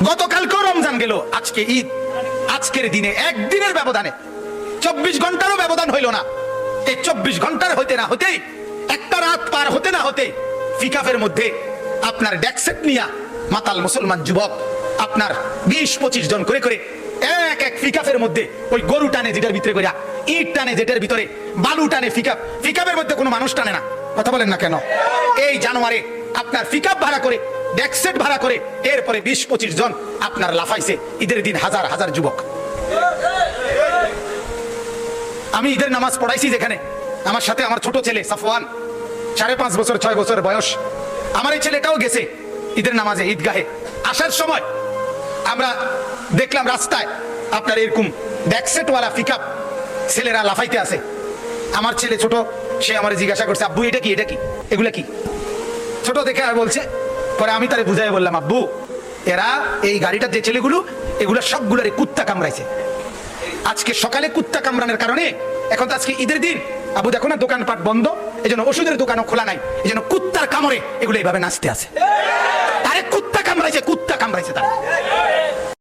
গতকালকেও রমজান গেল, আজকে ঈদ। আজকের দিনে একদিনের ব্যবধানে 24 ঘন্টারও ব্যবধান হইল না। এই 24 ঘন্টার হতে না হতেই, একটা রাত পার হতে না হতে ফিকাফের মধ্যে আপনার ডেকসেট নিয়া মাতাল মুসলমান যুবক আপনার 20-25 জন করে করে এক এক ফিকাফের মধ্যে ওই গরু টানে যেটার ভিতরে কইরা, ইট টানে যেটার ভিতরে, বালু টানে। ফিকাফের মধ্যে কোনো মানুষ টানে না। কথা বলেন না কেন? এই জানুয়ারে আপনার ফিকাপ ভাড়া করে, ডেকসেট ভাড়া করে, এরপরে 20-25 জন আপনার লাফাইছে ঈদের দিন, হাজার হাজার যুবক। আমি ঈদের নামাজ পড়াইছি যেখানে, আমার সাথে আমার ছোট ছেলে সাফওয়ান, 5.5 বছর 6 বছর বয়স, আমার এই ছেলেটাও গেছে ঈদের নামাজে ঈদগাহে। আসার সময় আমরা দেখলাম রাস্তায় আপনার এরকম ডেকসেটওয়ালা পিকআপ ছেলেরা লাফাইতে আছে। আমার ছেলে ছোট, সে আমার জিজ্ঞাসা করছে, আব্বু এটা কি, এটা কি, এগুলা কি? ছোট দেখে বলছে, পরে আমি তারে বুঝাই বললাম, আব্বু এরা এই গাড়িটার যে ছেলেগুলো, এগুলো সবগুলোরে কুত্তা কামড়াইছে। আজকে সকালে কুত্তা কামড়ানোর কারণে, এখন তো আজকে ঈদের দিন, আবু দেখো না দোকানপাট বন্ধ, এই জন্য ওষুধের দোকানও খোলা নাই, এই জন্য কুত্তার কামড়ে এগুলো এইভাবে নাচতে আছে। আরে কুত্তা কামড়াইছে, কুত্তা কামড়াইছে তারা।